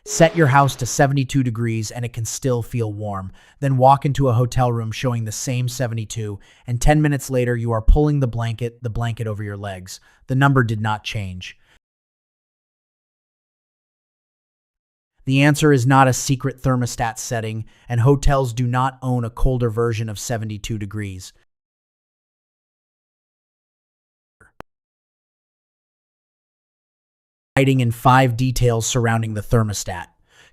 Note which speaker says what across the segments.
Speaker 1: Set your house to 72 degrees and it can still feel warm. Then walk into a hotel room showing the same 72, and 10 minutes later you are pulling the blanket over your legs. The number did not change. The answer is not a secret thermostat setting, and hotels do not own a colder version of 72 degrees. Hiding in 5 details surrounding the thermostat.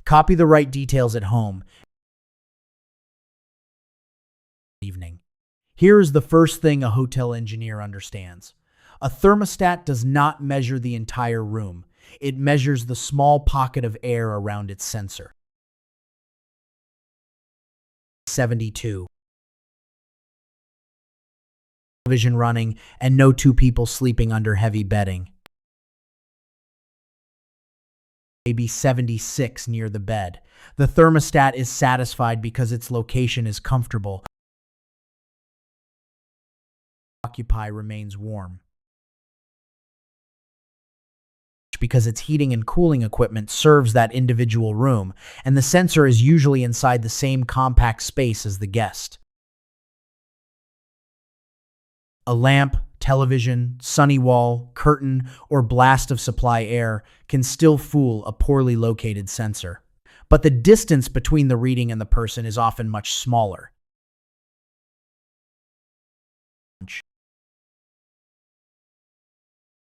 Speaker 1: Copy the right details at home. Evening. Here is the first thing a hotel engineer understands. A thermostat does not measure the entire room. It measures the small pocket of air around its sensor. 72. Television running and no 2 people sleeping under heavy bedding. Maybe 76 near the bed. The thermostat is satisfied because its location is comfortable. Occupy remains warm because its heating and cooling equipment serves that individual room, and the sensor is usually inside the same compact space as the guest. A lamp, television, sunny wall, curtain, or blast of supply air can still fool a poorly located sensor. But the distance between the reading and the person is often much smaller.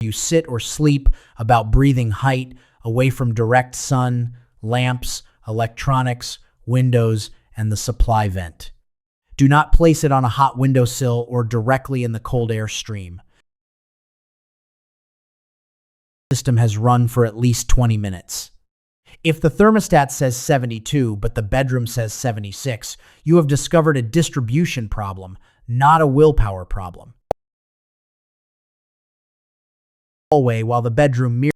Speaker 1: You sit or sleep about breathing height, away from direct sun, lamps, electronics, windows, and the supply vent. Do not place it on a hot windowsill or directly in the cold air stream. The system has run for at least 20 minutes. If the thermostat says 72 but the bedroom says 76, you have discovered a distribution problem, not a willpower problem. Hallway while the bedroom mirror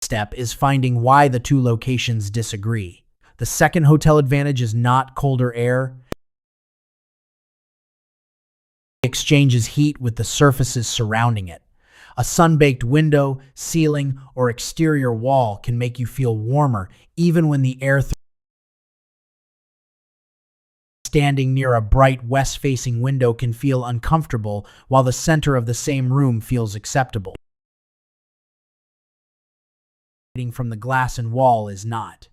Speaker 1: step is finding why the 2 locations disagree. The second hotel advantage is not colder air. It exchanges heat with the surfaces surrounding it. A sun-baked window, ceiling, or exterior wall can make you feel warmer even when the air standing near a bright west-facing window can feel uncomfortable, while the center of the same room feels acceptable. From the glass and wall is not.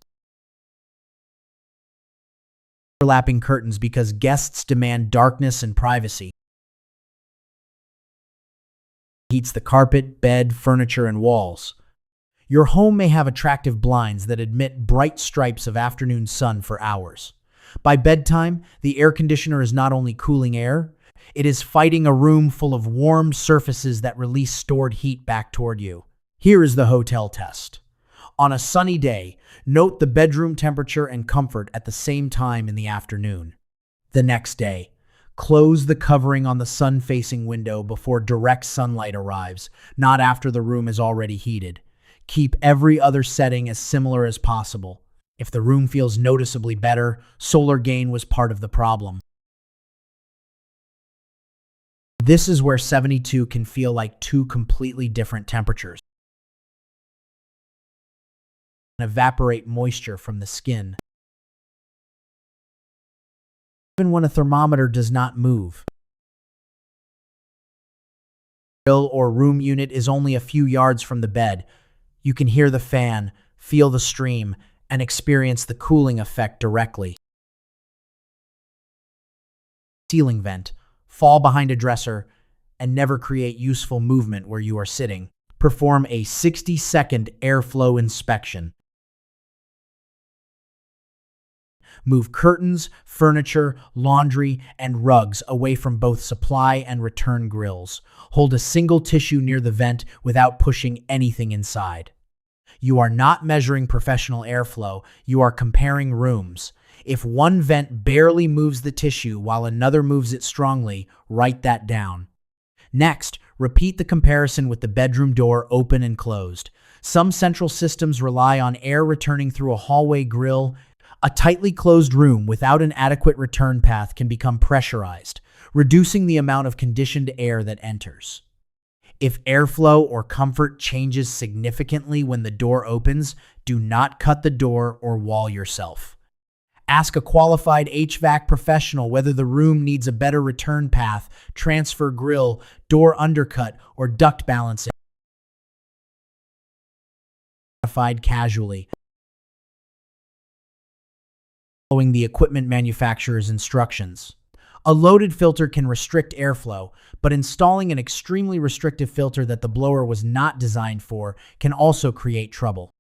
Speaker 1: Overlapping curtains because guests demand darkness and privacy. Heats the carpet, bed, furniture, and walls. Your home may have attractive blinds that admit bright stripes of afternoon sun for hours. By bedtime, the air conditioner is not only cooling air, it is fighting a room full of warm surfaces that release stored heat back toward you. Here is the hotel test. On a sunny day, note the bedroom temperature and comfort at the same time in the afternoon. The next day, close the covering on the sun-facing window before direct sunlight arrives, not after the room is already heated. Keep every other setting as similar as possible. If the room feels noticeably better, solar gain was part of the problem. This is where 72 can feel like 2 completely different temperatures. Evaporate moisture from the skin. Even when a thermometer does not move. Grill or room unit is only a few yards from the bed. You can hear the fan, feel the stream, and experience the cooling effect directly. Ceiling vent. Fall behind a dresser and never create useful movement where you are sitting. Perform a 60-second airflow inspection. Move curtains, furniture, laundry, and rugs away from both supply and return grills. Hold a single tissue near the vent without pushing anything inside. You are not measuring professional airflow, you are comparing rooms. If one vent barely moves the tissue while another moves it strongly, write that down. Next, repeat the comparison with the bedroom door open and closed. Some central systems rely on air returning through a hallway grill. A tightly closed room without an adequate return path can become pressurized, reducing the amount of conditioned air that enters. If airflow or comfort changes significantly when the door opens, do not cut the door or wall yourself. Ask a qualified HVAC professional whether the room needs a better return path, transfer grill, door undercut, or duct balancing. Modified casually, following the equipment manufacturer's instructions. A loaded filter can restrict airflow, but installing an extremely restrictive filter that the blower was not designed for can also create trouble.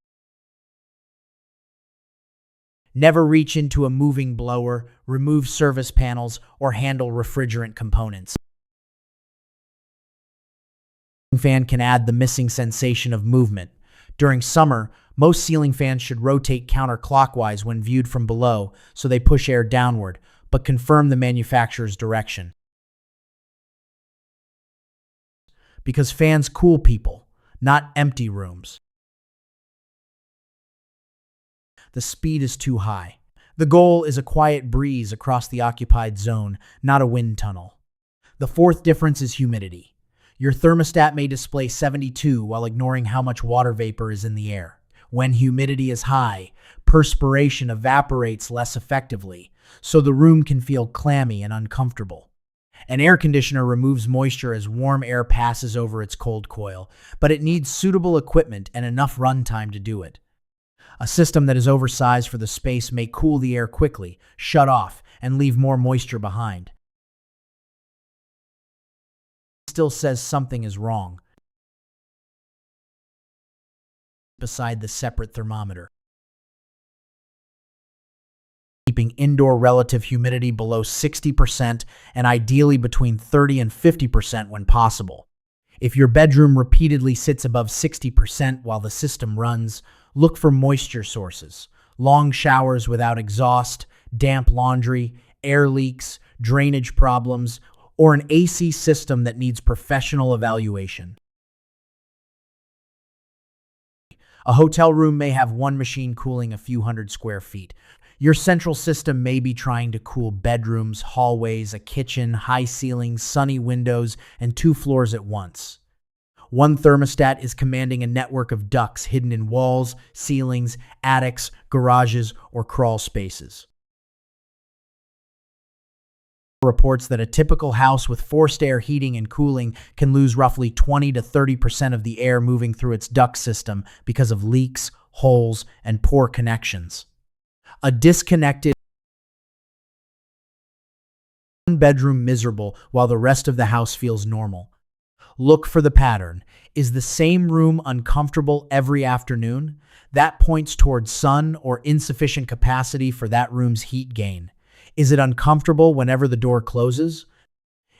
Speaker 1: Never reach into a moving blower, remove service panels, or handle refrigerant components. Fan can add the missing sensation of movement. During summer, most ceiling fans should rotate counterclockwise when viewed from below, so they push air downward, but confirm the manufacturer's direction. Because fans cool people, not empty rooms. The speed is too high. The goal is a quiet breeze across the occupied zone, not a wind tunnel. The fourth difference is humidity. Your thermostat may display 72 while ignoring how much water vapor is in the air. When humidity is high, perspiration evaporates less effectively, so the room can feel clammy and uncomfortable. An air conditioner removes moisture as warm air passes over its cold coil, but it needs suitable equipment and enough runtime to do it. A system that is oversized for the space may cool the air quickly, shut off, and leave more moisture behind. It still says something is wrong. Beside the separate thermometer. Keeping indoor relative humidity below 60% and ideally between 30 and 50% when possible. If your bedroom repeatedly sits above 60% while the system runs, look for moisture sources, long showers without exhaust, damp laundry, air leaks, drainage problems, or an AC system that needs professional evaluation. A hotel room may have one machine cooling a few hundred square feet. Your central system may be trying to cool bedrooms, hallways, a kitchen, high ceilings, sunny windows, and 2 floors at once. One thermostat is commanding a network of ducts hidden in walls, ceilings, attics, garages, or crawl spaces. Reports that a typical house with forced air heating and cooling can lose roughly 20 to 30% of the air moving through its duct system because of leaks, holes, and poor connections. A disconnected bedroom miserable while the rest of the house feels normal. Look for the pattern. Is the same room uncomfortable every afternoon? That points towards sun or insufficient capacity for that room's heat gain. Is it uncomfortable whenever the door closes?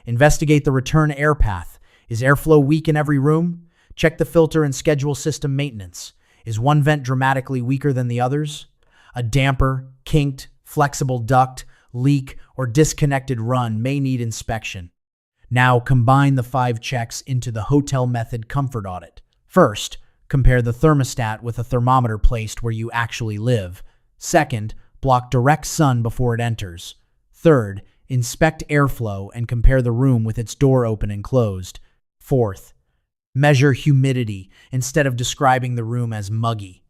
Speaker 1: Investigate the return air path. Is airflow weak in every room? Check the filter and schedule system maintenance. Is one vent dramatically weaker than the others? A damper, kinked, flexible duct, leak, or disconnected run may need inspection. Now combine the 5 checks into the hotel method comfort audit. First, compare the thermostat with a thermometer placed where you actually live. Second, block direct sun before it enters. Third, inspect airflow and compare the room with its door open and closed. Fourth, measure humidity instead of describing the room as muggy.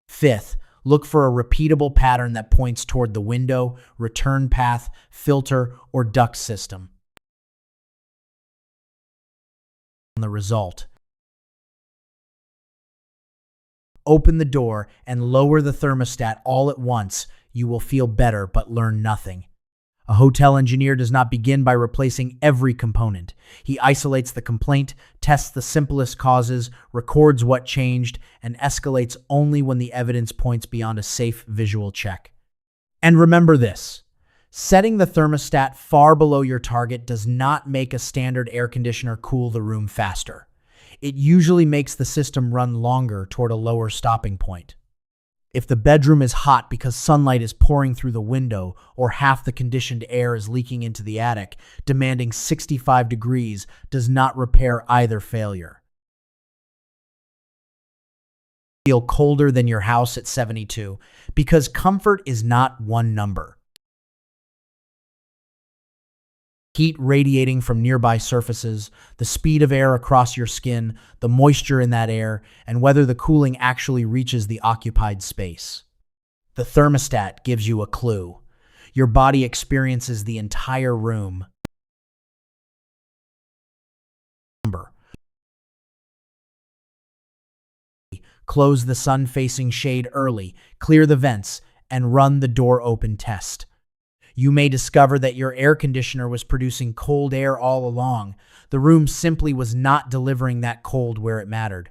Speaker 1: Fifth, look for a repeatable pattern that points toward the window, return path, filter, or duct system. The result. Open the door and lower the thermostat all at once. You will feel better but learn nothing. A hotel engineer does not begin by replacing every component. He isolates the complaint, tests the simplest causes, records what changed, and escalates only when the evidence points beyond a safe visual check. And remember this. Setting the thermostat far below your target does not make a standard air conditioner cool the room faster. It usually makes the system run longer toward a lower stopping point. If the bedroom is hot because sunlight is pouring through the window or half the conditioned air is leaking into the attic, demanding 65 degrees does not repair either failure. Feel colder than your house at 72 because comfort is not one number. Heat radiating from nearby surfaces, the speed of air across your skin, the moisture in that air, and whether the cooling actually reaches the occupied space. The thermostat gives you a clue. Your body experiences the entire room. Close the sun-facing shade early, clear the vents, and run the door open test. You may discover that your air conditioner was producing cold air all along. The room simply was not delivering that cold where it mattered.